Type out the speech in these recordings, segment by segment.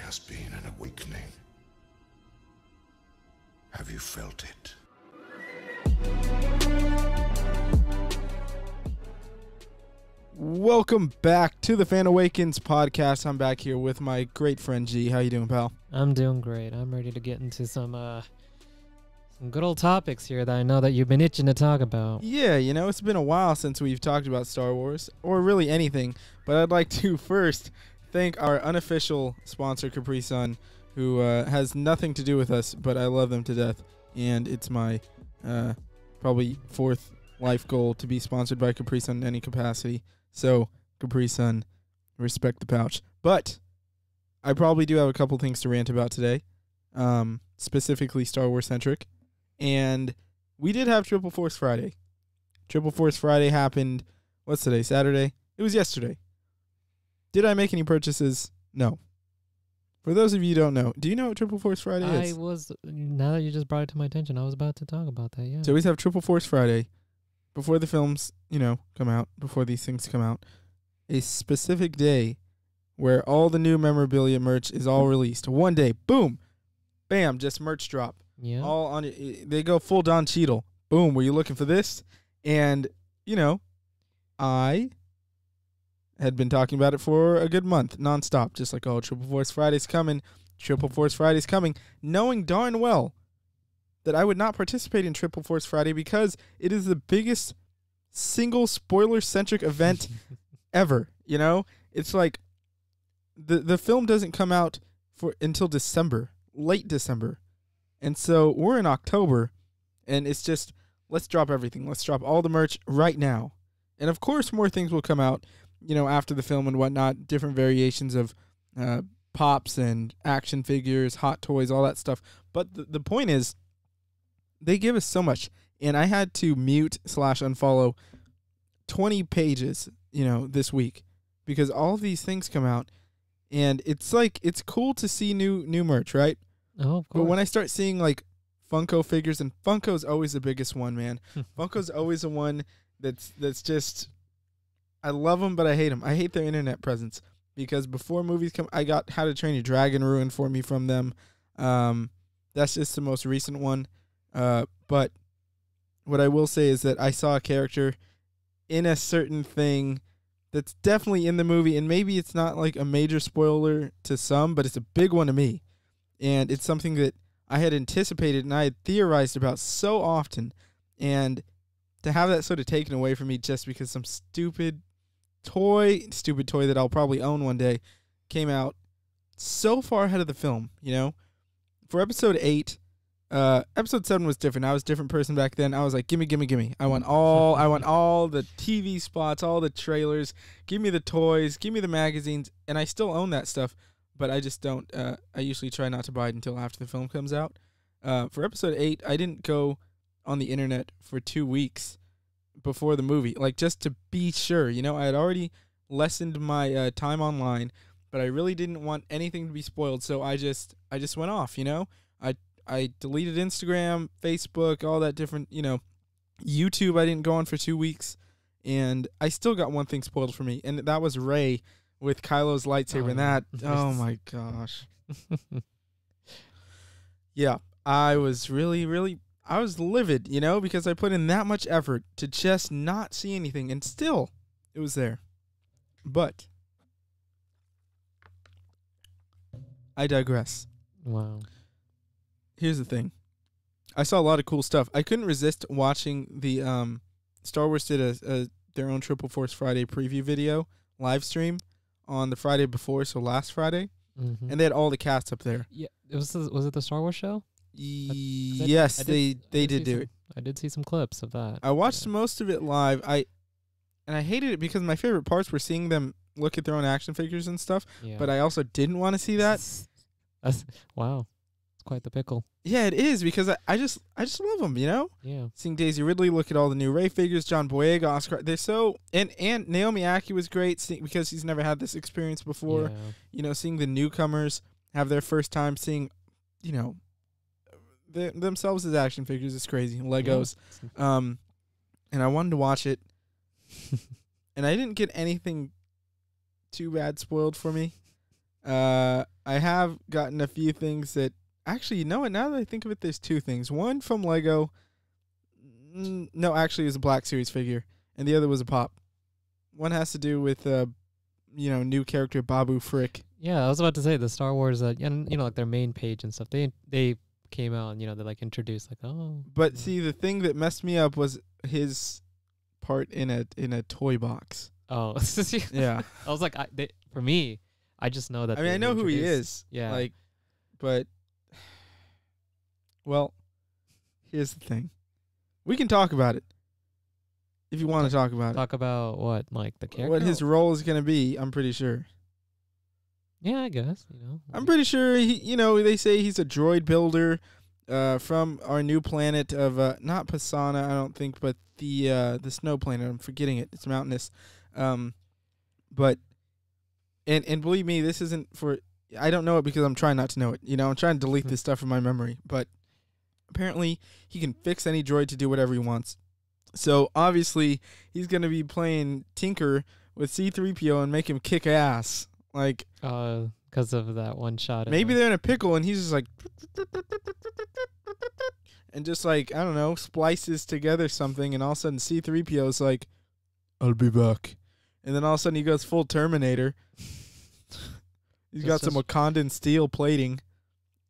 has been an awakening. Have you felt it? Welcome back to the Fan Awakens podcast. I'm back here with my great friend G. How you doing, pal? I'm doing great. I'm ready to get into some good old topics here that I know that you've been itching to talk about. Yeah, you know, it's been a while since we've talked about Star Wars, or really anything, but I'd like to first thank our unofficial sponsor, Capri Sun, who has nothing to do with us, but I love them to death, and it's my probably fourth life goal to be sponsored by Capri Sun in any capacity. So, Capri Sun, respect the pouch. But I probably do have a couple things to rant about today, specifically Star Wars centric. And we did have Triple Force Friday. Triple Force Friday happened, what's today, Saturday? It was yesterday. Did I make any purchases? No. For those of you who don't know, do you know what Triple Force Friday is? Now that you just brought it to my attention, I was about to talk about that, yeah. So we have Triple Force Friday. Before the films, come out, before these things come out, a specific day where all the new memorabilia merch is all released. One day, boom, bam, just merch drop. Yeah. All on they go full Don Cheadle. Boom, were you looking for this? And, I had been talking about it for a good month, nonstop, just like, Triple Force Friday's coming, knowing darn well that I would not participate in Triple Force Friday because it is the biggest single spoiler-centric event ever, It's like the film doesn't come out until December, late December. And so we're in October, and it's just, let's drop everything. Let's drop all the merch right now. And, of course, more things will come out, after the film and whatnot, different variations of pops and action figures, hot toys, all that stuff. But the point is, they give us so much, and I had to mute/unfollow 20 pages, this week, because all of these things come out, and it's cool to see new merch, right? Oh, of course. But when I start seeing like Funko figures, and Funko's always the biggest one, man. Funko's always the one that's just, I love them, but I hate them. I hate their internet presence, because before movies come, I got How to Train Your Dragon ruined for me from them. That's just the most recent one. But what I will say is that I saw a character in a certain thing that's definitely in the movie, and maybe it's not like a major spoiler to some, but it's a big one to me. And it's something that I had anticipated and I had theorized about so often, and to have that sort of taken away from me just because some stupid toy that I'll probably own one day came out so far ahead of the film, For episode 8, episode 7 was different. I was a different person back then. I was like, gimme. I want all the TV spots, all the trailers. Give me the toys, give me the magazines. And I still own that stuff, but I just don't. I usually try not to buy it until after the film comes out. For episode 8, I didn't go on the internet for 2 weeks before the movie, just to be sure. I had already lessened my time online, but I really didn't want anything to be spoiled, so I just went off, I deleted Instagram, Facebook, all that different, YouTube I didn't go on for 2 weeks, and I still got one thing spoiled for me, and that was Rey with Kylo's lightsaber, and that, oh my gosh. Yeah, I was I was livid, because I put in that much effort to just not see anything, and still, it was there. But I digress. Wow. Here's the thing. I saw a lot of cool stuff. I couldn't resist watching the Star Wars did their own Triple Force Friday preview video live stream on the Friday before, so last Friday, and they had all the cast up there. Yeah, was it the Star Wars show? Yes, they did do it. I did see some clips of that. I watched most of it live. I hated it because my favorite parts were seeing them look at their own action figures and stuff. Yeah. But I also didn't want to see that. Wow. Quite the pickle. Yeah, it is, because I just love them, Yeah. Seeing Daisy Ridley, look at all the new Rey figures, John Boyega, Oscar, they're so, and Naomi Aki was great because she's never had this experience before. Yeah. Seeing the newcomers have their first time seeing, themselves as action figures is crazy. Legos. Yeah. And I wanted to watch it, and I didn't get anything too bad spoiled for me. I have gotten a few things that actually, you know what? Now that I think of it, there's two things. One from Lego. No, actually, it was a Black Series figure, and the other was a pop. One has to do with new character Babu Frick. Yeah, I was about to say the Star Wars, and like their main page and stuff. They came out, and they like introduced like, oh. But see, the thing that messed me up was his part in a toy box. Oh, Yeah. I was like, for me, I just know that. I mean, I know who he introduced- is. Yeah. But well, here's the thing. We can talk about it if you want to talk about Talk about what, like the it. character? What his role is going to be, I'm pretty sure. Yeah, I guess. I'm pretty sure they say he's a droid builder from our new planet of not Pisana, I don't think, but the snow planet. I'm forgetting it. It's mountainous. But and believe me, this isn't for I don't know it because I'm trying not to know it. I'm trying to delete this stuff from my memory, but apparently he can fix any droid to do whatever he wants. So obviously he's going to be playing Tinker with C-3PO and make him kick ass. Like, because of that one shot. Maybe they're in a pickle and he's just like, and just like, I don't know, splices together something, and all of a sudden C-3PO is like, I'll be back. And then all of a sudden he goes full Terminator. He's got some Wakandan steel plating.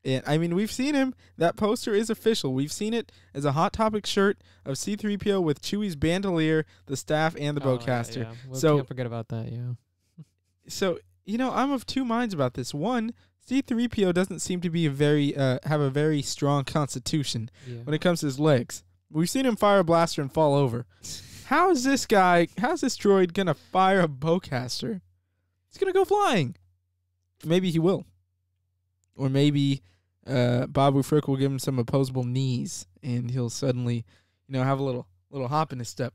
And I mean, we've seen him. That poster is official. We've seen it as a Hot Topic shirt of C-3PO with Chewie's bandolier, the staff, and the bowcaster. Yeah. We So- can't forget about that, yeah. So, I'm of two minds about this. One, C-3PO doesn't seem to be have a very strong constitution Yeah. when it comes to his legs. We've seen him fire a blaster and fall over. How's this droid going to fire a bowcaster? He's going to go flying. Maybe he will. Or maybe Babu Frick will give him some opposable knees, and he'll suddenly, have a little hop in his step.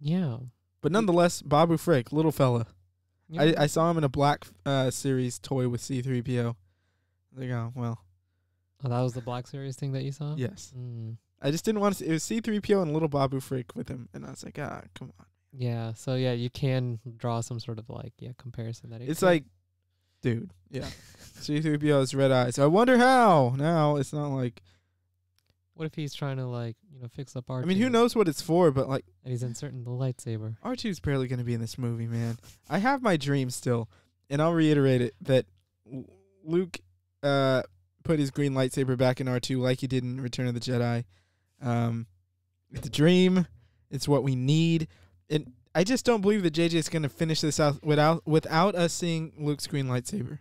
Yeah. But nonetheless, Babu Frick, little fella. Yeah. I saw him in a Black Series toy with C-3PO. I was like, oh, well, Oh, that was the Black Series thing that you saw? yes. Mm. I just didn't want to see. It was C-3PO and little Babu Frick with him, and I was like, come on. Yeah. So yeah, you can draw some sort of comparison that It's like, dude, yeah. C-3PO has red eyes. I wonder how. Now, it's not like, what if he's trying to fix up R2? I mean, who knows what it's for, but like, And he's inserting the lightsaber. R2's barely going to be in this movie, man. I have my dream still, and I'll reiterate it, that Luke put his green lightsaber back in R2 like he did in Return of the Jedi. It's a dream. It's what we need. And I just don't believe that JJ is going to finish this out without us seeing Luke's green lightsaber.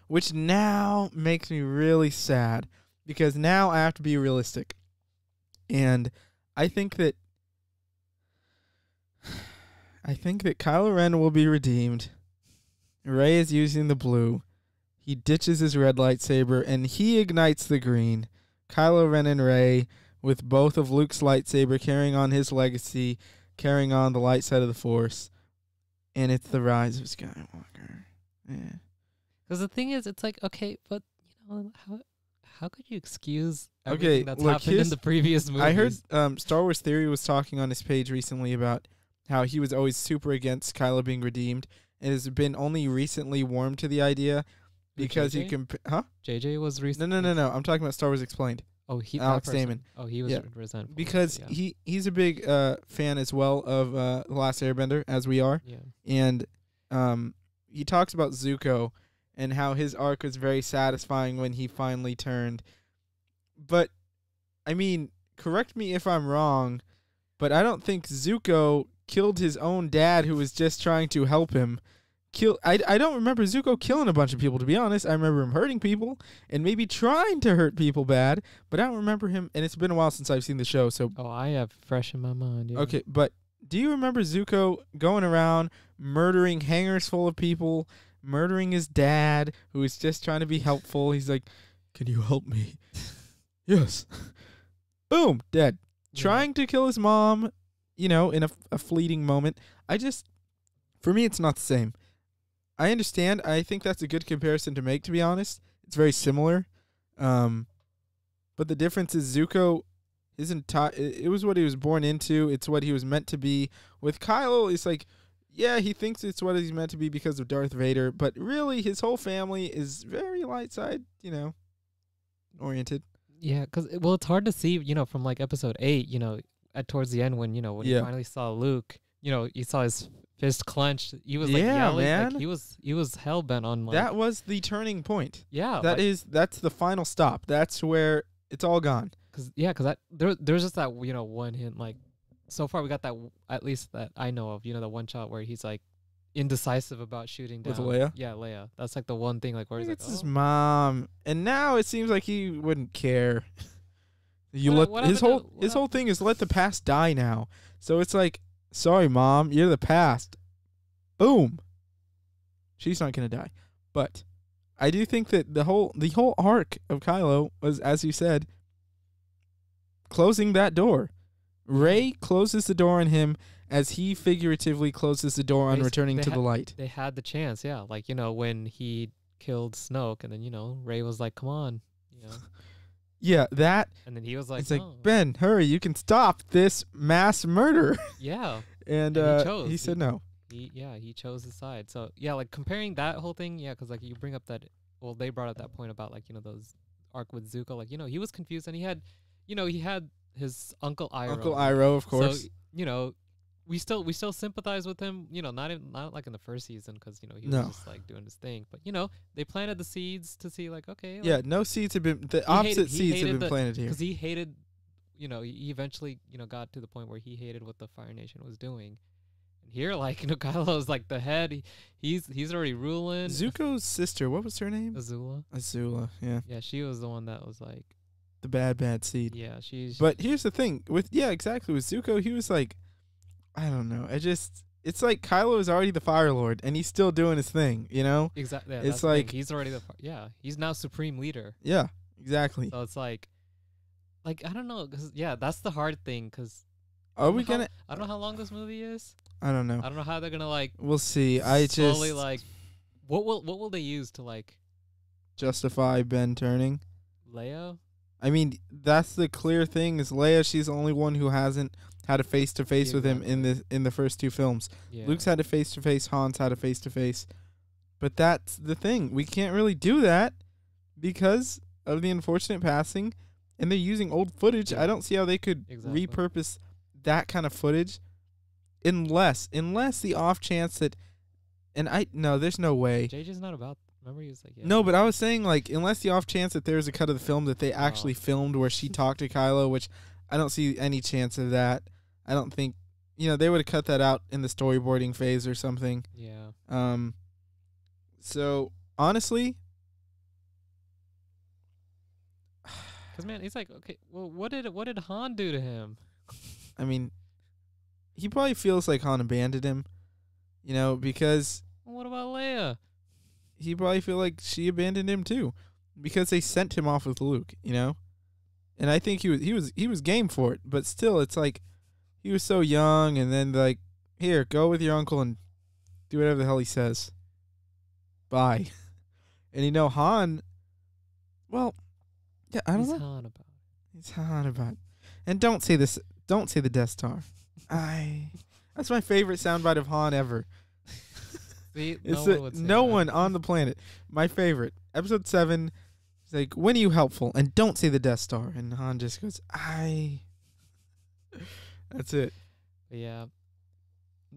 Which now makes me really sad, because now I have to be realistic. And I think that Kylo Ren will be redeemed. Rey is using the blue. He ditches his red lightsaber and he ignites the green. Kylo Ren and Rey, with both of Luke's lightsaber, carrying on his legacy, carrying on the light side of the Force. And it's the rise of Skywalker. Yeah. Because the thing is, it's like, okay, but how could you excuse Okay, everything that's look, happened in here's- the previous movies? I heard Star Wars Theory was talking on his page recently about how he was always super against Kylo being redeemed, and has been only recently warmed to the idea because he JJ? can. Huh? JJ was recent. No. I'm talking about Star Wars Explained. Oh, that Alex person. Damon. Oh, he was Yeah. resentful. Because yeah. he's a big fan as well of The Last Airbender, as we are. Yeah. And he talks about Zuko and how his arc was very satisfying when he finally turned. But, I mean, correct me if I'm wrong, but I don't think Zuko killed his own dad who was just trying to help him. I don't remember Zuko killing a bunch of people, to be honest. I remember him hurting people and maybe trying to hurt people bad, but I don't remember him, and it's been a while since I've seen the show, so... Oh, I have fresh in my mind. Yeah. Okay, but do you remember Zuko going around murdering hangars full of people, murdering his dad, who was just trying to be helpful? He's like, can you help me? Yes. Boom, dead. Yeah. Trying to kill his mom, in a fleeting moment. For me, it's not the same. I understand. I think that's a good comparison to make, to be honest. It's very similar. But the difference is Zuko, it was what he was born into. It's what he was meant to be. With Kylo, it's like, yeah, he thinks it's what he's meant to be because of Darth Vader, but really his whole family is very light side, oriented. Yeah, because it's hard to see, from like episode 8, at towards the end when when Yeah. he finally saw Luke, you saw his fist clenched. He was like Yeah, yelling, man. like he was hell bent on like That was the turning point. yeah, That's the final stop. That's where it's all gone. because there's just that one hint like so far we got that at least that I know of the one shot where he's like indecisive about shooting down With Leia? Yeah, Leia. That's like the one thing like where he's like It's his oh. mom, and now it seems like he wouldn't care. What His happened to- whole thing is let the past die now. So it's like, sorry, mom, you're the past. Boom. She's not gonna die, but I do think that the whole arc of Kylo was, as you said, closing that door. Rey closes the door on him as he figuratively closes the door on returning to the light. They had the chance, yeah. Like, when he killed Snoke and then, Rey was like, come on, Yeah, that. And then he was like, It's like, no. Ben, hurry, you can stop this mass murder. Yeah. And And he chose. he said no. He chose his side. So, yeah, like comparing that whole thing, yeah, because like you bring up that, well, they brought up that point about like, those arc with Zuko. Like, he was confused and he had his Uncle Iroh. Uncle Iroh, of course. So, we still sympathize with him, not like in the first season because, he No. was just like doing his thing. But, they planted the seeds to see like, okay. Yeah, like, no seeds have been, the he opposite he seeds have hated been planted here. because he hated, he eventually, got to the point where he hated what the Fire Nation was doing. And here, like, Kylo's like the head. He's already ruling. Zuko's sister, what was her name? Azula. Azula, yeah. Yeah, she was the one that was like, The bad seed. yeah, she's. But here's the thing exactly. With Zuko, he was like, I don't know. It's like Kylo is already the Fire Lord, and he's still doing his thing, Exactly. Yeah, It's that's the thing. like- he's already he's now supreme leader. Yeah, exactly. So it's like I don't know, cause that's the hard thing. Cause Are we I don't know gonna? I don't know how long this movie is. I don't know. I don't know how they're gonna like We'll see. I slowly just like what will they use to like justify Ben turning. Leia? I mean, that's the clear thing. Is Leia? She's the only one who hasn't had a face to face with him in the first two films. Yeah. Luke's had a face to face. Han's had a face to face. But that's the thing. We can't really do that because of the unfortunate passing, and they're using old footage. Yeah. I don't see how they could Exactly. repurpose that kind of footage, unless the off chance that, there's no way. JJ's not about. Remember he was like No, but I was saying, like, unless the off chance that there's a cut of the film that they actually filmed where she talked to Kylo, which I don't see any chance of that. I don't think, they would have cut that out in the storyboarding phase or something. Yeah. So honestly, Cause man, he's like, okay, well, what did Han do to him? I mean, he probably feels like Han abandoned him, because What about Leia? he probably feel like she abandoned him too, because they sent him off with Luke, And I think he was game for it, but still, it's like he was so young, and then like, here, go with your uncle and do whatever the hell he says. Bye. And Han, well, yeah, I don't He's know. Han about. He's Han about it. And don't say this. Don't say the Death Star. That's my favorite soundbite of Han ever. See, It's no one would say that. one on the planet. My favorite. Episode 7. He's like, when are you helpful? And don't say the Death Star. And Han just goes, That's it. But yeah.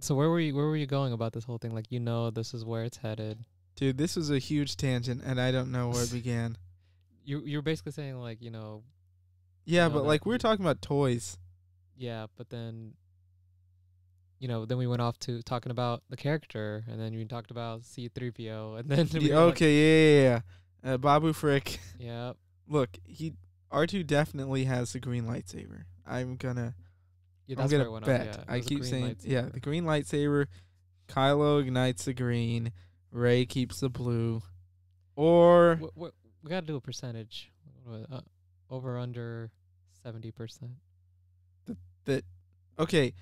So where were you going about this whole thing? Like, this is where it's headed. Dude, this was a huge tangent, and I don't know where it began. You're basically saying like, Yeah, No, but that- like, we were talking about toys. yeah, but then then we went off to talking about the character, and then we talked about C-3PO, and then we were like, Okay, yeah. Babu Frick. yeah, Look, R2 definitely has the green lightsaber. I'm gonna that's where it bet. went off, yeah. It I was a keep green saying, lightsaber. the green lightsaber. Kylo ignites the green. Rey keeps the blue. Or We got to do a percentage. Over under 70%. okay,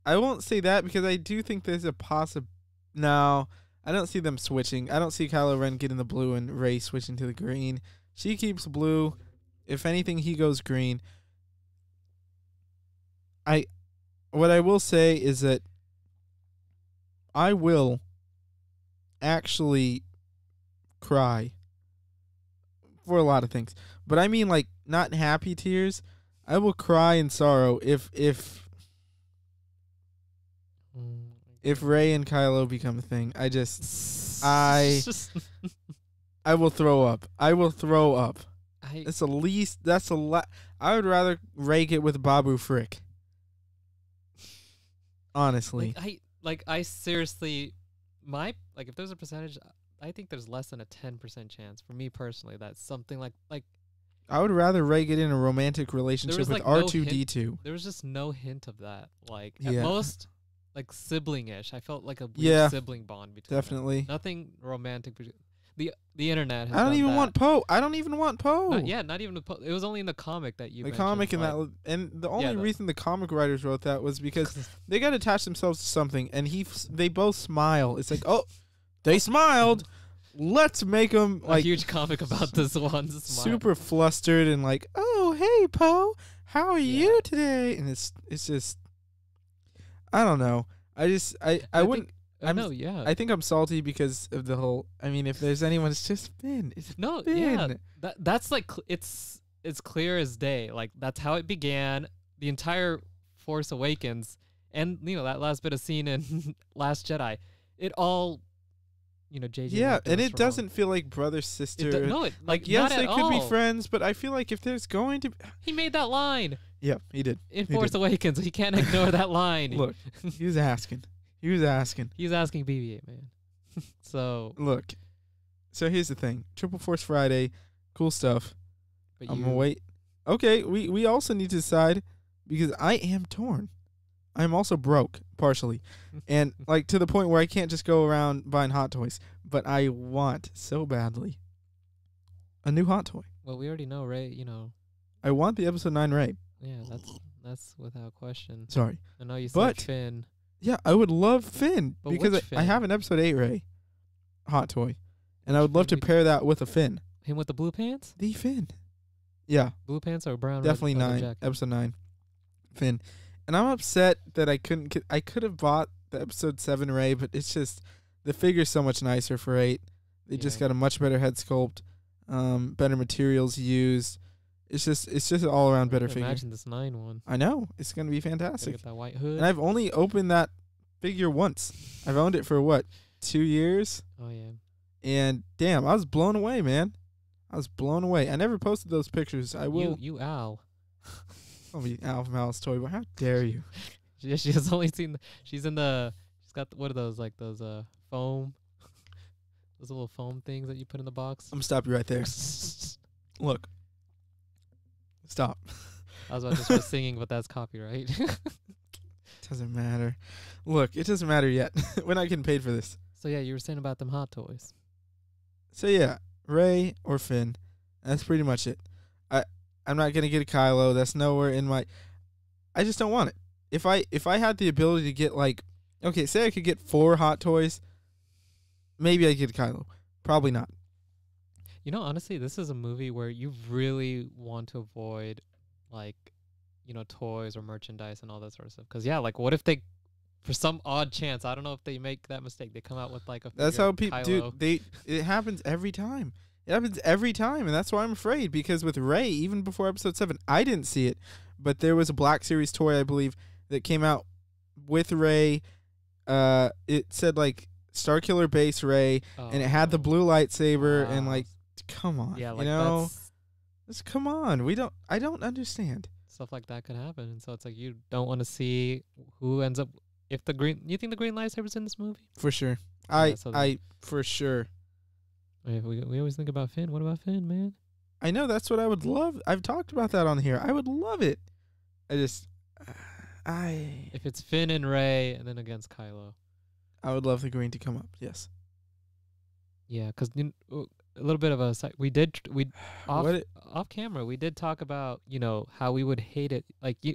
I won't say that because I do think there's a No, I don't see them switching. I don't see Kylo Ren getting the blue and Rey switching to the green. She keeps blue. If anything, he goes green. What I will say is that I will actually cry for a lot of things. But I mean, like, not happy tears. I will cry in sorrow if Rey and Kylo become a thing. I will throw up. I will throw up. That's the least. That's a lot. I would rather Rey get with Babu Frick. Honestly, I seriously, if there's a percentage, I think there's less than a 10% chance for me personally that something like I would rather Rey get in a romantic relationship with R2-D2. There was just no hint of that. Like Yeah. at most, like sibling-ish. I felt like a weird sibling bond between Definitely. them. Nothing romantic. The internet has I don't done even that. want Poe. I don't even want Poe. Not even it was only in the comic that you The mentioned, comic and like, and the only reason the comic writers wrote that was because they got to attach themselves to something, and they both smile. It's like, oh, they smiled. Let's make them a huge comic about this one. Super flustered and like, oh, hey, Poe, how are you today? And it's just, I don't know. I wouldn't. I think I'm salty because of the whole. I mean, if there's anyone, it's just Finn. It's Finn. Yeah. That's like it's clear as day. Like that's how it began. The entire Force Awakens, and that last bit of scene in Last Jedi, it all. JJ. Yeah, and it doesn't feel like brother sister. Yes, they could be friends, but I feel like if there's going to, he made that line. Yeah, he did. In Force Awakens, he can't ignore that line. Look, he was asking. He's asking BB-8, man. So look. So here's the thing: Triple Force Friday, cool stuff. But I'm gonna wait. Okay, we also need to decide because I am torn. I'm also broke, partially. And, like, to the point where I can't just go around buying hot toys. But I want, so badly, a new hot toy. Well, we already know, Rey, I want the Episode 9 Rey. Yeah, that's without question. Sorry. I know you said Finn. Yeah, I would love Finn. But because I have an Episode 8 Rey hot toy. And I would love to pair that with a Finn. Him with the blue pants? The Finn. Yeah. Blue pants or brown? Definitely 9. Episode 9. Finn. And I'm upset that I couldn't. I could have bought the Episode 7 Rey, but it's just the figure's so much nicer for 8. They just got a much better head sculpt, better materials used. It's just an all around better figure. Imagine this 9 one. I know it's gonna be fantastic. Get that white hood. And I've only opened that figure once. I've owned it for 2 years. Oh yeah. And damn, I was blown away, man. I was blown away. I never posted those pictures. I will. You Al. I'll be Al from Al's Toy Bar. How dare you? She has only seen. She's got what are those foam? Those little foam things that you put in the box. I'm gonna stop you right there. Look. Stop. I was about to start singing, but that's copyright. Doesn't matter. Look, it doesn't matter yet. We're not getting paid for this. So yeah, you were saying about them hot toys. So yeah, Rey or Finn. That's pretty much it. I'm not gonna get a Kylo. That's nowhere in my. I just don't want it. If I had the ability to get say I could get 4 hot toys, maybe I'd get a Kylo. Probably not. Honestly, this is a movie where you really want to avoid, toys or merchandise and all that sort of stuff. Because what if they, for some odd chance, I don't know if they make that mistake, they come out with a. That's how people do. It happens every time. It happens every time, and that's why I'm afraid. Because with Rey, even before Episode 7, I didn't see it, but there was a Black Series toy, I believe, that came out with Rey. It said Starkiller Base Rey, and it had the blue lightsaber, and come on, just come on. I don't understand. Stuff like that could happen, and so it's you don't want to see who ends up if the green. You think the green lightsaber's in this movie? For sure, for sure. We always think about Finn. What about Finn, man? I know that's what I would love. I've talked about that on here. I would love it. If it's Finn and Rey, and then against Kylo, I would love the green to come up. Yes. Yeah, because a little bit of a off camera we did talk about how we would hate it.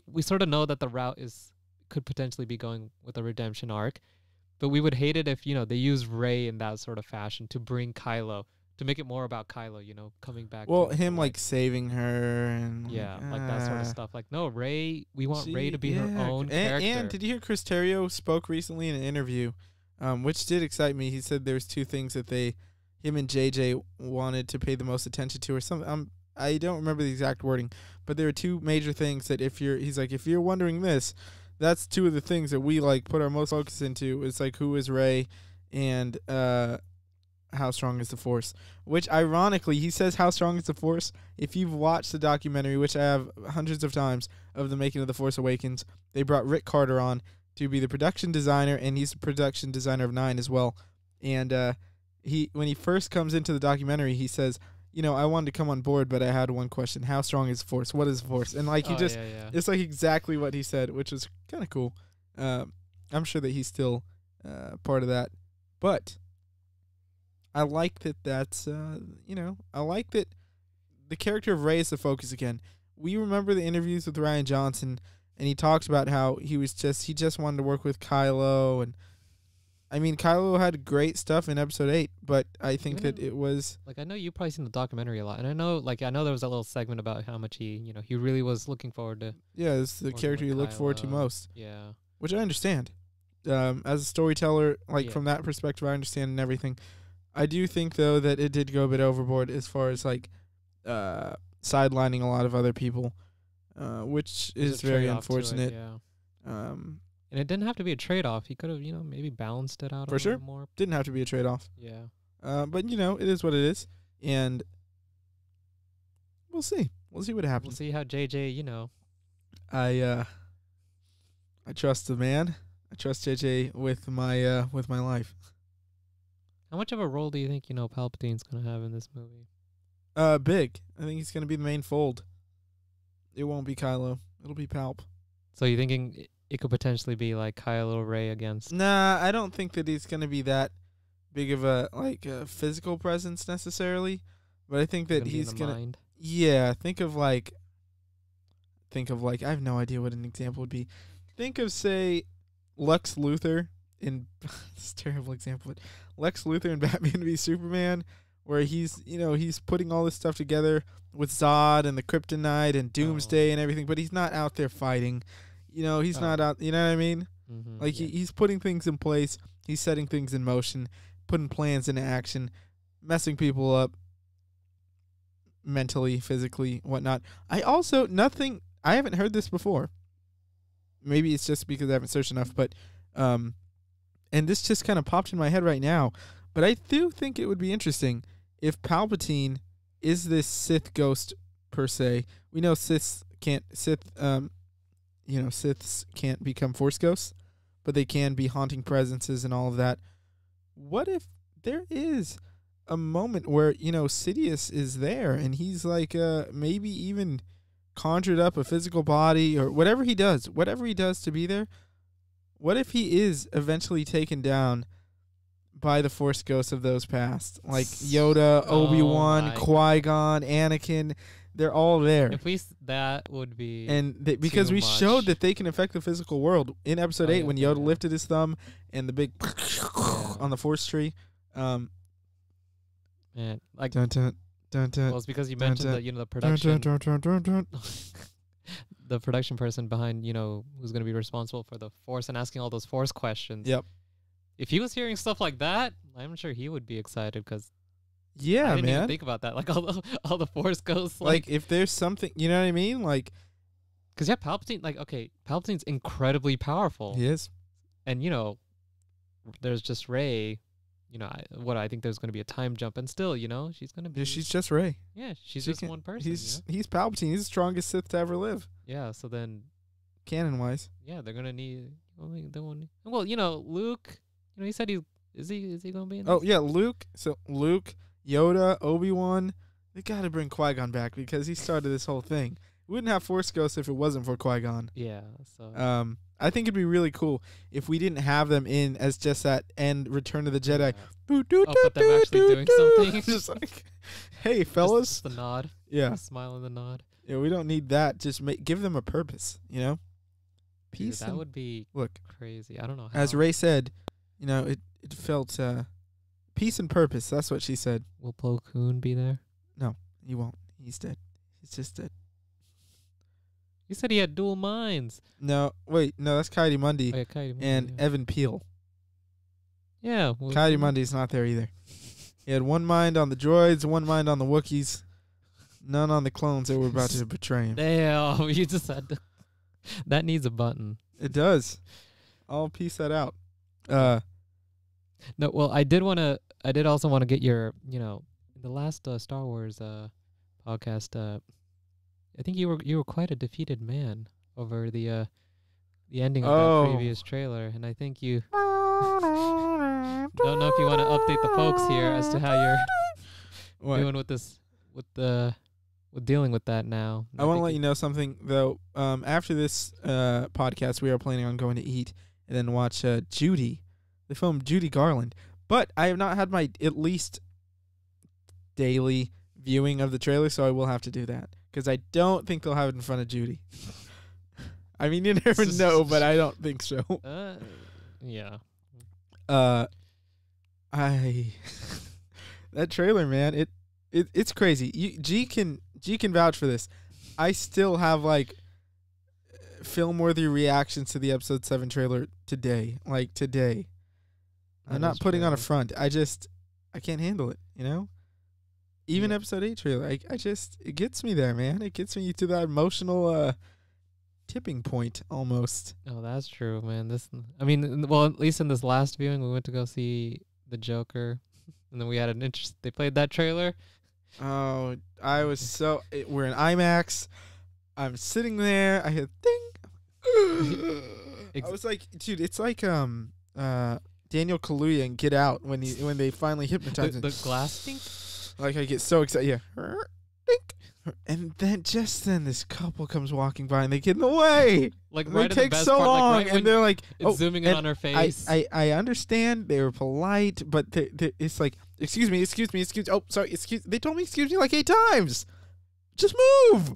We sort of know that the route could potentially be going with a redemption arc, but we would hate it if they use Rey in that sort of fashion to bring Kylo, to make it more about Kylo, coming back. Well, him saving her and that sort of stuff. No, Rey. We want Rey to be her own character. And did you hear Chris Terrio spoke recently in an interview which did excite me. He said there was two things that him and JJ wanted to pay the most attention to, or something. I don't remember the exact wording, but there are two major things that if you're wondering this, that's two of the things that we like put our most focus into. It's like, who is Rey, and how strong is the Force? Which ironically, he says how strong is the Force. If you've watched the documentary, which I have hundreds of times, of the making of The Force Awakens, they brought Rick Carter on to be the production designer, and he's the production designer of 9 as well. And when he first comes into the documentary, he says, I wanted to come on board, but I had one question: how strong is the Force? What is the Force? And like it's like exactly what he said, which was kind of cool. I'm sure that he's still part of that, but I like that. I like that the character of Rey is the focus again. We remember the interviews with Rian Johnson, and he talks about how he just wanted to work with Kylo, and I mean, Kylo had great stuff in Episode 8, but I think that it was like, I know you've probably seen the documentary a lot, and I know there was a little segment about how much he really was looking forward to. Yeah, it's the character you look forward to most. Yeah, which I understand. As a storyteller, from that perspective, I understand and everything. I do think though that it did go a bit overboard as far as sidelining a lot of other people, which is very unfortunate. And it didn't have to be a trade-off. He could have, maybe balanced it out for a sure. little more. Didn't have to be a trade-off. Yeah. But it is what it is, and we'll see. We'll see what happens. We'll see how JJ. I trust the man. I trust JJ with my life. How much of a role do you think Palpatine's gonna have in this movie? Big. I think he's gonna be the main fold. It won't be Kylo. It'll be Palp. So you're thinking it could potentially be like Kylo Rey against? Nah, I don't think that he's gonna be that big of a physical presence necessarily, but I think that he's gonna. Mind. Yeah, think of I have no idea what an example would be. Think of, say, Lex Luthor in this terrible example, but Lex Luthor in Batman v Superman, where he's putting all this stuff together with Zod and the Kryptonite and Doomsday and everything, but he's not out there fighting. He's not out. You know what I mean? Mm-hmm, he's putting things in place. He's setting things in motion, putting plans into action, messing people up mentally, physically, whatnot. I haven't heard this before. Maybe it's just because I haven't searched enough, but and this just kind of popped in my head right now. But I do think it would be interesting if Palpatine is this Sith ghost per se. We know Siths can't become Force ghosts, but they can be haunting presences and all of that. What if there is a moment where Sidious is there and he's maybe even conjured up a physical body or whatever he does to be there? What if he is eventually taken down by the Force ghosts of those past, like Yoda, Obi-Wan, Qui-Gon, Anakin? They're all there. That would be, and because we showed that they can affect the physical world in Episode 8 when Yoda lifted his thumb and the big on the Force tree. Man, dun, dun, dun, dun, well, it's because you mentioned that the production, the production person behind who's going to be responsible for the Force and asking all those Force questions. Yep. If he was hearing stuff like that, I'm sure he would be excited because. Yeah, I didn't man. even think about that. All the Force ghosts. If there's something, you know what I mean? Because Palpatine. Palpatine's incredibly powerful. He is. And there's just Rey. I think there's going to be a time jump, and still, she's going to be. She's just Rey. Yeah, she's just one person. He's Palpatine. He's the strongest Sith to ever live. Yeah. So then, canon wise. Yeah, they're gonna need. Well, Luke. He said is he going to be in this? Oh yeah, Luke. So Luke, Yoda, Obi-Wan, they got to bring Qui-Gon back because he started this whole thing. We wouldn't have Force Ghosts if it wasn't for Qui-Gon. Yeah, so I think it'd be really cool if we didn't have them in as just that end Return of the Jedi. But them actually doing something. Just hey fellas. Just the nod. Yeah. The smile and the nod. Yeah, we don't need that. Just give them a purpose, Peace. Dude, that would be crazy. I don't know how. As Rey said, it felt peace and purpose. That's what she said. Will Plo Koon be there? No, he won't. He's dead. He's just dead. You said he had dual minds. No, wait. No, that's Coyote Mundi. Oh, yeah, Coyote Mundi, and Evan Peel. Yeah. Coyote not there either. He had one mind on the droids, one mind on the Wookiees, none on the clones that were about to betray him. Damn, you just had to. That needs a button. It does. I'll piece that out. No, well, I did also want to get your, the last Star Wars podcast. I think you were quite a defeated man over the ending of that previous trailer, and I think you don't know if you want to update the folks here as to how you're doing with this, with dealing with that now. I want to let you know something though. After this podcast, we are planning on going to eat and then watch Judy, the film Judy Garland. But I have not had my at least daily viewing of the trailer, so I will have to do that because I don't think they'll have it in front of Judy. I mean, you never know, but I don't think so. Yeah. That trailer, man, it's crazy. G can vouch for this. I still have like film-worthy reactions to the episode 7 trailer today. Like today. I'm not putting on a front. I can't handle it, Even episode 8 trailer, it gets me there, man. It gets me to that emotional tipping point almost. Oh, that's true, man. At least in this last viewing, we went to go see The Joker, and then we had they played that trailer. Oh, I was we're in IMAX. I'm sitting there. I hear ding. I was like, dude, it's like Daniel Kaluuya in Get Out when they finally hypnotize him. The glass thing? Like I get so excited. Yeah. And then this couple comes walking by and they get in the way. Like right at the best part, long, like right and they're like, it's zooming in on her face. I understand they were polite, but it's like, excuse me. Oh, sorry, they told me excuse me like 8 times. Just move.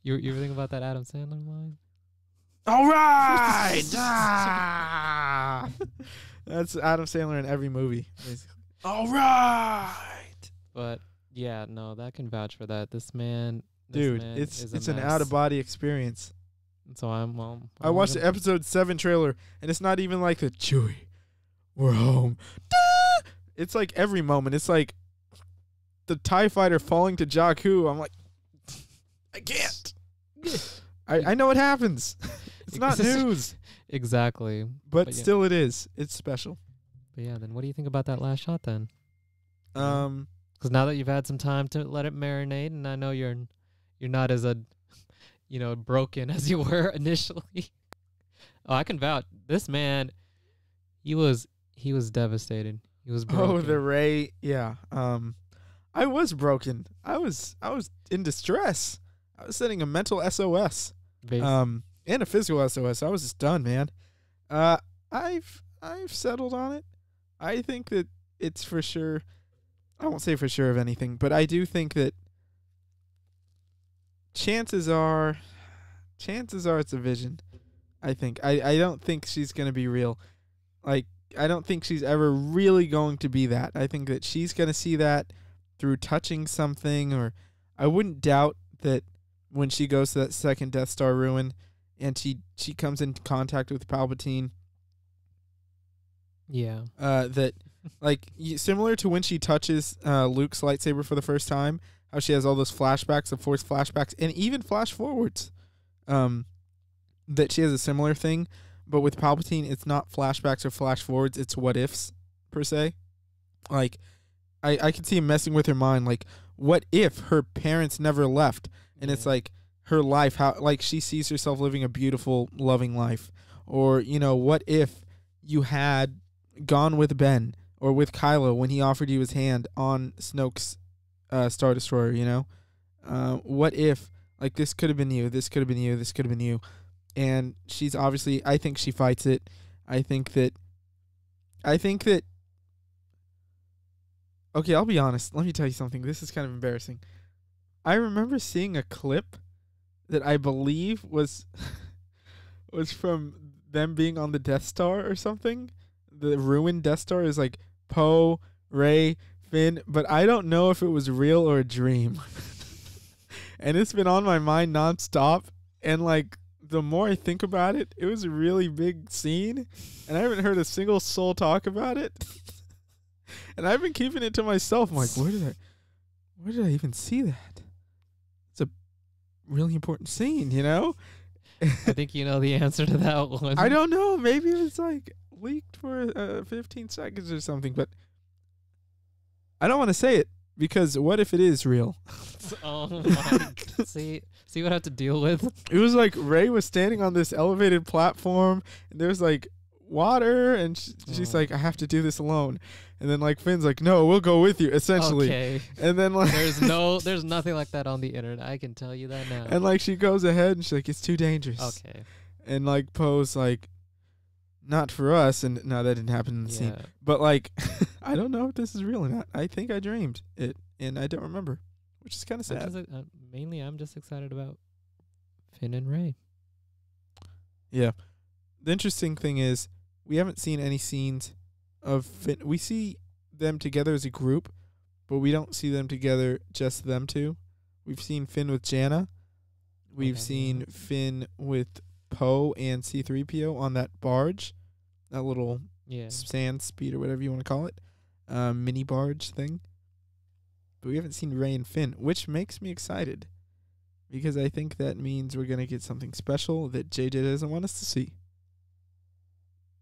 You were thinking about that Adam Sandler line? All right. That's Adam Sandler in every movie, basically. All right. But yeah, no, that can vouch for that. This man, it's an out of body experience. So I watched the episode 7 trailer, and it's not even like the Chewie, we're home. It's like every moment. It's like the TIE fighter falling to Jakku. I'm like, I can't. I know what happens. It's not news. Exactly. But still it is. It's special. But yeah, then what do you think about that last shot then? Because now that you've had some time to let it marinate, and I know you're not as broken as you were initially. Oh, I can vouch. This man, he was devastated. He was broken. Oh, the Rey, yeah. I was broken. I was in distress. I was sending a mental SOS. And a physical SOS. I was just done, man. I've settled on it. I think that it's for sure. I won't say for sure of anything, but I do think that chances are it's a vision. I think. I don't think she's going to be real. Like, I don't think she's ever really going to be that. I think that she's going to see that through touching something, or I wouldn't doubt that when she goes to that second Death Star ruin and she comes into contact with Palpatine. Yeah. That, like, similar to when she touches Luke's lightsaber for the first time, how she has all those flashbacks, the Force flashbacks, and even flash forwards. That she has a similar thing, but with Palpatine, it's not flashbacks or flash forwards, it's what ifs, per se. Like, I could see him messing with her mind, like, what if her parents never left? And it's like her life, how, like, she sees herself living a beautiful, loving life. Or, what if you had gone with Ben or with Kylo when he offered you his hand on Snoke's Star Destroyer, what if, like, this could have been you, this could have been you, this could have been you. And she's obviously, I think she fights it. I think that, okay, I'll be honest. Let me tell you something. This is kind of embarrassing. I remember seeing a clip that I believe was from them being on the Death Star or something. The ruined Death Star is like Poe, Rey, Finn, but I don't know if it was real or a dream. And it's been on my mind nonstop. And like the more I think about it, it was a really big scene, and I haven't heard a single soul talk about it. And I've been keeping it to myself. I'm like, where did I even see that? It's a really important scene, you know? I think you know the answer to that one. I don't know. Maybe it was like leaked for 15 seconds or something, but I don't want to say it because what if it is real? Oh my God. See what I have to deal with? It was like Rey was standing on this elevated platform, and there's like water, and she's like, I have to do this alone. And then like Finn's like, no, we'll go with you, essentially. Okay. And then like there's nothing like that on the internet. I can tell you that now. and like she goes ahead and she's like, it's too dangerous. Okay. And like Poe's like, not for us. And no, that didn't happen in the scene. But like, I don't know if this is real or not. I think I dreamed it, and I don't remember, which is kind of sad. Mainly, I'm just excited about Finn and Rey. Yeah. The interesting thing is, we haven't seen any scenes of Finn. We see them together as a group, but we don't see them together, just them two. We've seen Finn with Janna. We've seen Finn with Poe and C-3PO on that barge, that little sand speed or whatever you want to call it, mini barge thing. But we haven't seen Rey and Finn, which makes me excited because I think that means we're going to get something special that JJ doesn't want us to see.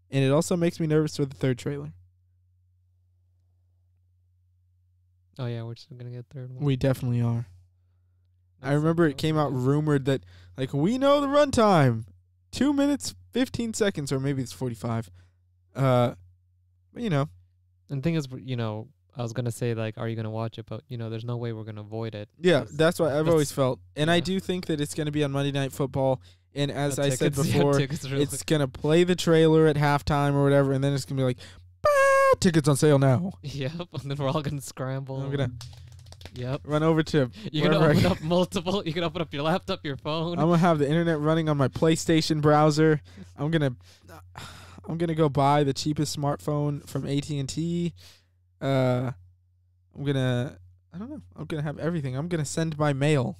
And it also makes me nervous for the third trailer. Oh, yeah, we're just going to get third one. We definitely are. I remember it came out rumored that, like, we know the runtime. 2 minutes, 15 seconds, or maybe it's 45. But, you know. And the thing is, you know, I was going to say, like, are you going to watch it? But, you know, there's no way we're going to avoid it. Yeah, that's what I've always felt. And I do think that it's going to be on Monday Night Football. And as I said before, it's going to play the trailer at halftime or whatever, and then it's going to be like, tickets on sale now. Yep, and then we're all going to scramble. I'm going to run over to you're going to open up multiple. You can open up your laptop, your phone. I'm going to have the internet running on my PlayStation browser. I'm going to go buy the cheapest smartphone from AT&T. I don't know. I'm going to have everything. I'm going to send by mail.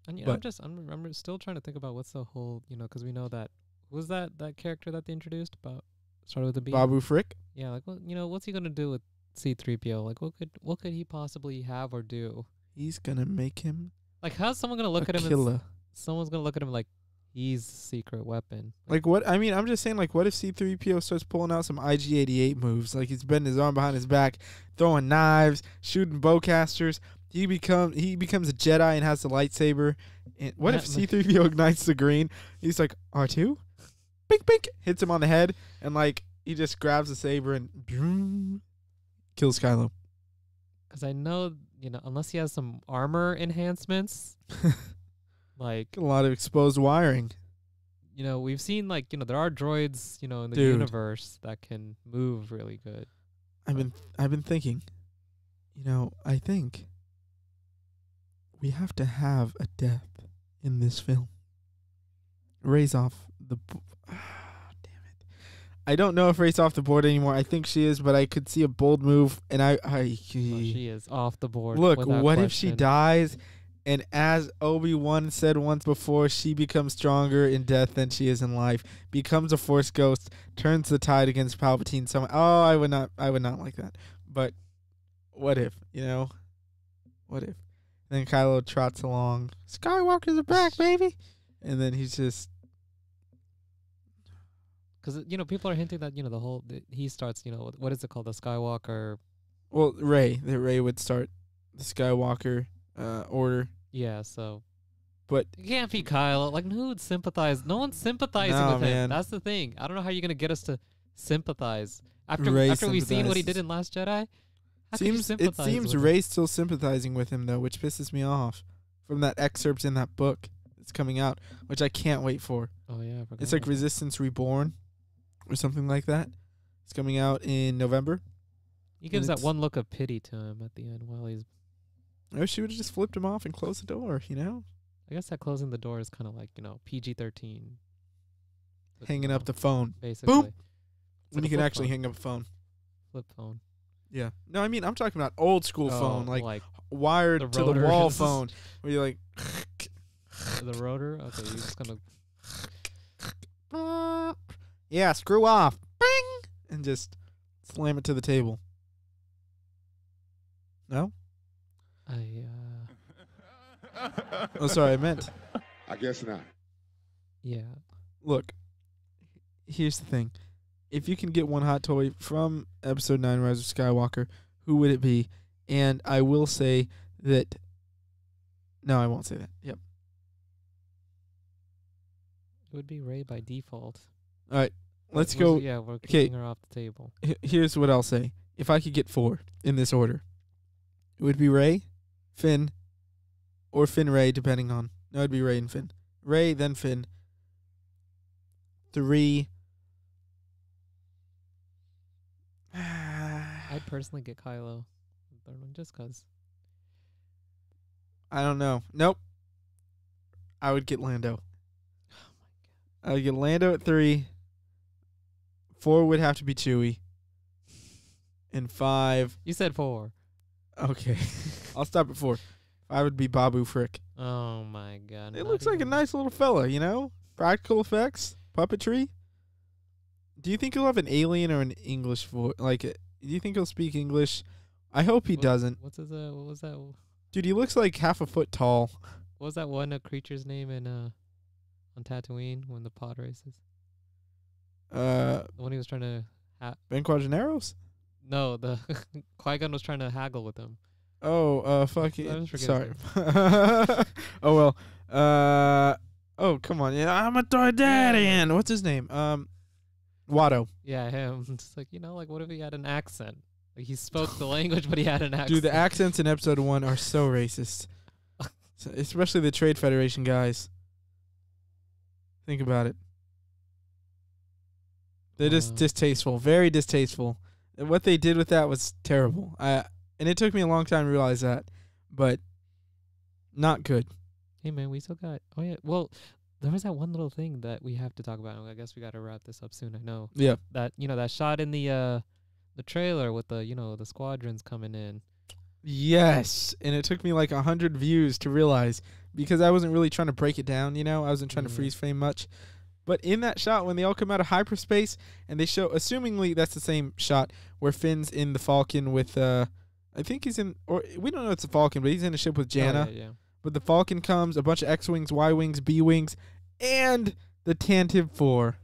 And yeah, I'm still trying to think about what's the whole, you know, because we know that was that character that they introduced about started with a B. Babu Frick. Yeah, like you know, what's he gonna do with C-3PO? Like, what could he possibly have or do? He's gonna make him. Like, how's someone gonna look at him? Killer. Someone's gonna look at him like he's a secret weapon. Like what? I mean, I'm just saying. Like, what if C-3PO starts pulling out some IG-88 moves? Like he's bending his arm behind his back, throwing knives, shooting bowcasters. He becomes a Jedi and has the lightsaber. And what if C-3PO ignites the green? He's like, R2? Bink, bink. Hits him on the head. And, like, he just grabs the saber and boom, kills Kylo. Because I know, you know, unless he has some armor enhancements, like... a lot of exposed wiring. You know, we've seen, like, you know, there are droids, you know, in the universe that can move really good. I've been thinking, you know, I think... we have to have a death in this film. Rey's off the... damn it. I don't know if Rey's off the board anymore. I think she is, but I could see a bold move, and she is off the board. Look, what if she dies, and as Obi-Wan said once before, she becomes stronger in death than she is in life, becomes a Force ghost, turns the tide against Palpatine. I would not like that. But what if, you know? What if? Then Kylo trots along. Skywalkers are back, baby. And then he's just... because, you know, people are hinting that, you know, he starts, you know, what is it called? The Skywalker... Well, Rey would start the Skywalker order. Yeah, so... But... it can't be Kylo. Like, who would sympathize? No one's sympathizing with him. That's the thing. I don't know how you're going to get us to sympathize. After we've seen what he did in Last Jedi... it seems Rey's still sympathizing with him, though, which pisses me off from that excerpt in that book that's coming out, which I can't wait for. Oh, yeah. It's like Resistance Reborn or something like that. It's coming out in November. He gives that one look of pity to him at the end while he's... I wish she would have just flipped him off and closed the door, you know? I guess that closing the door is kind of like, you know, PG-13. Hanging up the phone. Basically. Boom! When you can actually hang up a phone. Flip phone. Yeah. No, I mean, I'm talking about old school phone, like wired to the wall phone, where you're like, the rotor. Okay, you're just gonna. Yeah, screw off. Bing! And just slam it to the table. No? Oh, sorry, I meant. I guess not. Yeah. Look, here's the thing. If you can get one hot toy from Episode 9 Rise of Skywalker, who would it be? And I will say that... No, I won't say that. Yep. It would be Rey by default. All right, let's go. Yeah, we're kicking her off the table. Here's what I'll say. If I could get 4 in this order, it would be Rey, Finn, or Finn Rey, depending on... No, it'd be Rey and Finn. Rey, then Finn. 3... I'd personally get Kylo. Third one just because. I don't know. Nope. I would get Lando. I would get Lando at 3. 4 would have to be Chewie. And 5... You said 4. Okay. I'll stop at 4. 5 would be Babu Frick. Oh my god. It looks like a nice little fella, you know? Practical effects, puppetry. Do you think he'll have an alien or an English voice? Like, do you think he'll speak English? I hope he doesn't. What's his, what was that? Dude, he looks like half a foot tall. What was that one creature's name in on Tatooine when the pod races? The one he was trying to Ben Quadraneros? No, the Qui-Gon was trying to haggle with him. Oh, fuck it. I just forget Sorry. his Oh, well. Oh, come on. Yeah, I'm a Toydarian. What's his name? Watto. Yeah, him. It's like, like, what if he had an accent? Like, he spoke the language, but he had an accent. Dude, the accents in Episode 1 are so racist. Especially the Trade Federation guys. Think about it. They're just distasteful. Very distasteful. And what they did with that was terrible. And it took me a long time to realize that. But not good. Hey, man, we still got... Oh, yeah. Well, there was that one little thing that we have to talk about. I guess we got to wrap this up soon, I know. Yeah. That, that shot in the trailer with the, the squadrons coming in. Yes. And it took me like 100 views to realize, because I wasn't really trying to break it down, I wasn't trying to freeze frame much. But in that shot, when they all come out of hyperspace and they show, assumingly that's the same shot where Finn's in the Falcon with, I think he's in, or we don't know it's a Falcon, but he's in a ship with Janna. Oh, yeah. But the Falcon comes, a bunch of X-Wings, Y-Wings, B-Wings, and the Tantive 4.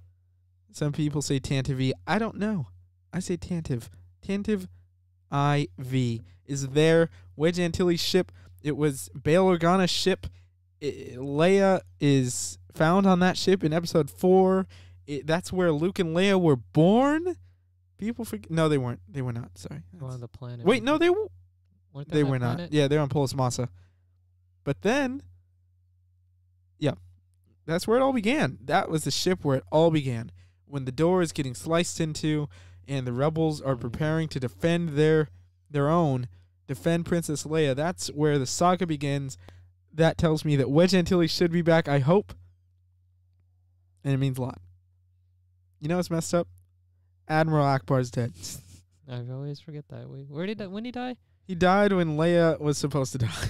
Some people say Tantive E. I don't know. I say Tantive. Tantive IV is there. Wedge Antilles' ship. It was Bail Organa's ship. Leia is found on that ship in Episode 4. That's where Luke and Leia were born. People forget. No, they weren't. They were not. Sorry. We're on the planet. Wait, no, they Weren't they on were that not. planet? Yeah, they're on Polis Massa. But then, yeah, that's where it all began. That was the ship where it all began. When the door is getting sliced into and the rebels are preparing to defend their own, defend Princess Leia, that's where the saga begins. That tells me that Wedge Antilles should be back, I hope. And it means a lot. You know what's messed up? Admiral Akbar's dead. I always forget that. When did he die? He died when Leia was supposed to die.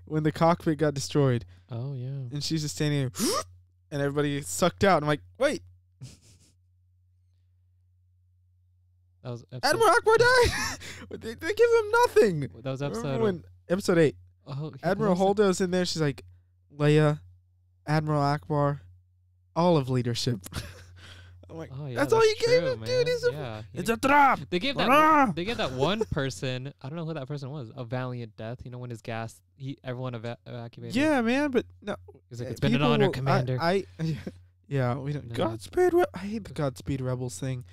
When the cockpit got destroyed. Oh, yeah. And she's just standing there, and everybody sucked out. I'm like, wait. That was Admiral Akbar died? they give him nothing. That was Episode 8. Oh, Admiral Holdo's in there. She's like, Leia, Admiral Akbar, all of leadership. I'm like, oh, yeah, that's all you gave him, man. dude. It's a trap. They gave that one person. I don't know who that person was. A valiant death. When his gas, everyone evacuated. Yeah, man, but no. He's like, it's been an honor, Commander. Yeah, we don't. No. Godspeed. I hate the Godspeed Rebels thing.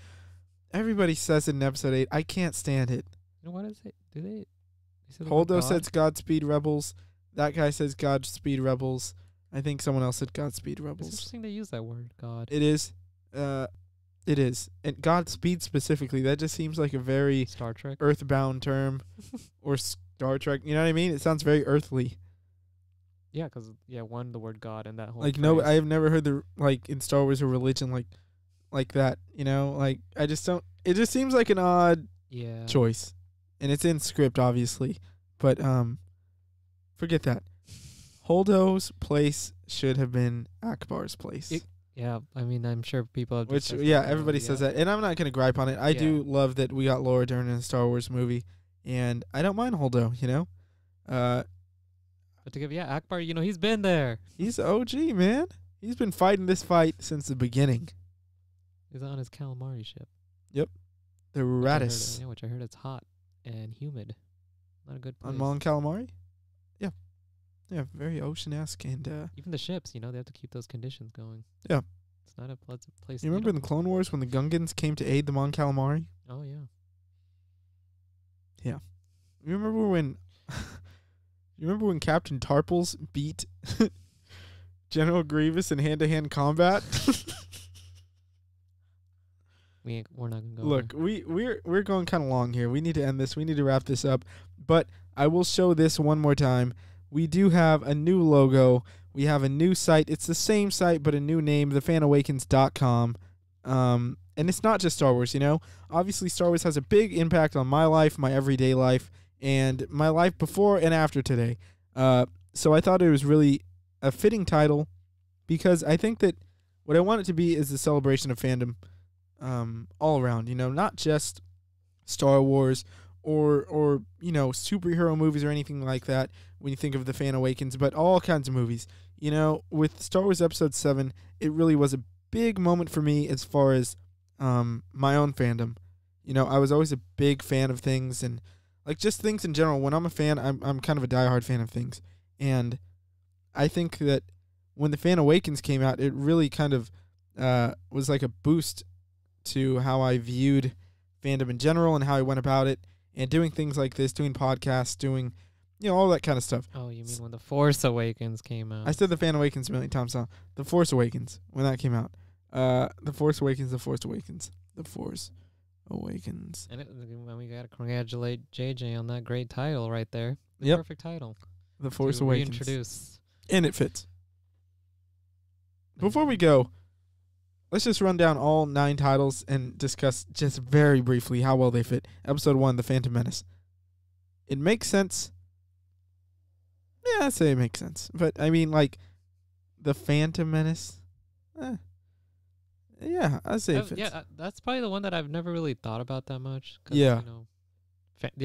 Everybody says it in Episode 8. I can't stand it. What is it? Do they? Holdo says Godspeed Rebels. That guy says Godspeed Rebels. I think someone else said Godspeed Rebels. It's interesting they use that word, God. It is. It is. And Godspeed specifically, that just seems like a very Star Trek earthbound term. Or Star Trek, you know what I mean? It sounds very earthly. Yeah, because the word God and that whole like phrase. No, I have never heard in Star Wars a religion like that, I just don't. It just seems like an odd choice. And it's in script obviously, but forget that. Holdo's place should have been Akbar's place. Yeah, I mean, I'm sure people have Which, discussed yeah, that, everybody says that. And I'm not going to gripe on it. I do love that we got Laura Dern in a Star Wars movie. And I don't mind Holdo, you know? But to give, Akbar, he's been there. He's OG, man. He's been fighting this fight since the beginning. He's on his calamari ship. The Radis. Which I heard it's hot and humid. Not a good place. On Mon Calamari? Yeah. Yeah, very ocean-esque. And, even the ships, they have to keep those conditions going. Yeah. It's not a pleasant place. you remember in the Clone Wars when the Gungans came to aid the Mon Calamari? Oh, yeah. Yeah. You remember when... You remember when Captain Tarples beat General Grievous in hand-to-hand combat? We're not gonna go. Look, we're going kind of long here. We need to end this. We need to wrap this up. But I will show this one more time. We do have a new logo. We have a new site. It's the same site but a new name, thefanawakens.com. And it's not just Star Wars, Obviously, Star Wars has a big impact on my life, my everyday life, and my life before and after today. So I thought it was really a fitting title because I think that what I want it to be is a celebration of fandom all around, not just Star Wars or superhero movies or anything like that when you think of the Fan Awakens, but all kinds of movies. With Star Wars Episode 7, it really was a big moment for me as far as my own fandom. I was always a big fan of things and like just things in general. When I'm a fan, I'm kind of a diehard fan of things. And I think that when the Fan Awakens came out, it really kind of was like a boost to how I viewed fandom in general and how I went about it and doing things like this, doing podcasts, doing, all that kind of stuff. Oh, you mean when The Force Awakens came out? I said the Fan Awakens a million times now. The Force Awakens, when that came out. The Force Awakens, The Force Awakens, The Force Awakens. And we got to congratulate JJ on that great title right there. Yep. Perfect title. The Force to Awakens. Reintroduce. And it fits. Before we go, let's just run down all 9 titles and discuss just very briefly how well they fit. Episode 1, The Phantom Menace. It makes sense. Yeah, I'd say it makes sense. But, I mean, like, The Phantom Menace? Yeah, I'd say it fits. Yeah, that's probably the one that I've never really thought about that much. Yeah.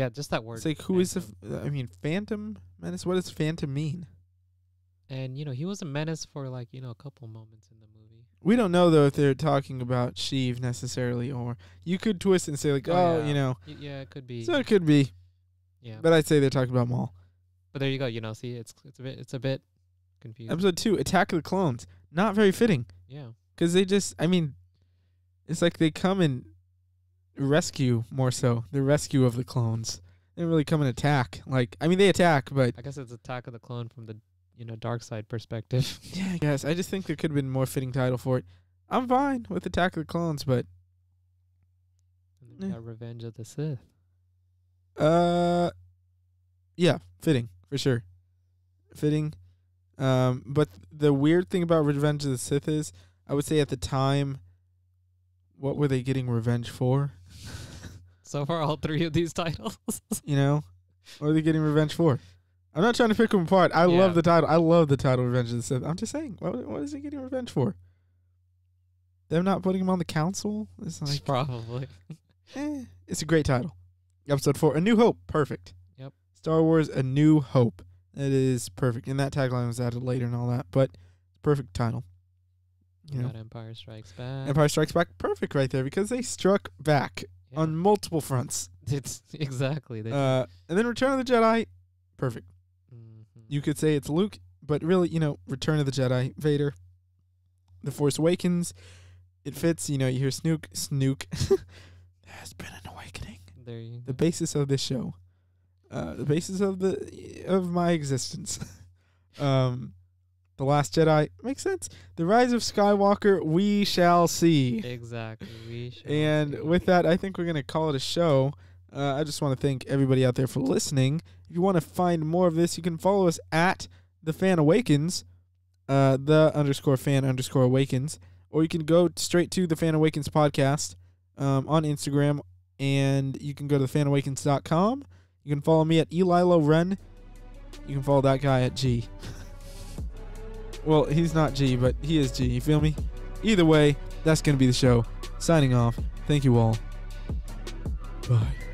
Just that word. It's like, who is the... Phantom Menace? What does Phantom mean? And, he was a menace for, a couple moments in the movie. We don't know, though, if they're talking about Sheev necessarily, or you could twist and say, like, Yeah, it could be. So it could be. Yeah. But I'd say they're talking about Maul. But there you go. See, it's a bit confusing. Episode 2, Attack of the Clones. Not very fitting. Yeah. Because they just, it's like they come and rescue more so. The rescue of the clones. They don't really come and attack. They attack, but... I guess it's Attack of the Clone from the, dark side perspective. Yeah, I guess. I just think there could have been a more fitting title for it. I'm fine with Attack of the Clones, but... And then we got Revenge of the Sith. Yeah, fitting, for sure. Fitting. But the weird thing about Revenge of the Sith is, I would say at the time, what were they getting revenge for? So far, all 3 of these titles. What are they getting revenge for? I'm not trying to pick them apart. I love the title. I love the title Revenge of the Sith. I'm just saying, what is he getting revenge for? Them not putting him on the council? It's like... Probably. It's a great title. Episode 4, A New Hope. Perfect. Yep. Star Wars, A New Hope. It is perfect. And that tagline was added later and all that, but perfect title. Got Empire Strikes Back. Empire Strikes Back, perfect right there because they struck back on multiple fronts. It's exactly. And then Return of the Jedi, perfect. Mm-hmm. You could say it's Luke, but really, Return of the Jedi, Vader. The Force Awakens, it fits. You hear Snook. There's been an awakening. There you go. The basis of this show, the basis of my existence. The Last Jedi makes sense. The Rise of Skywalker, we shall see. Exactly, we shall. And see. with that, I think we're going to call it a show. I just want to thank everybody out there for listening. If you want to find more of this, you can follow us at The Fan Awakens, _fan_awakens, or you can go straight to The Fan Awakens podcast on Instagram, and you can go to thefanawakens.com. You can follow me at EliLoRen. You can follow that guy at G. Well, he's not G, but he is G. You feel me? Either way, that's going to be the show. Signing off. Thank you all. Bye.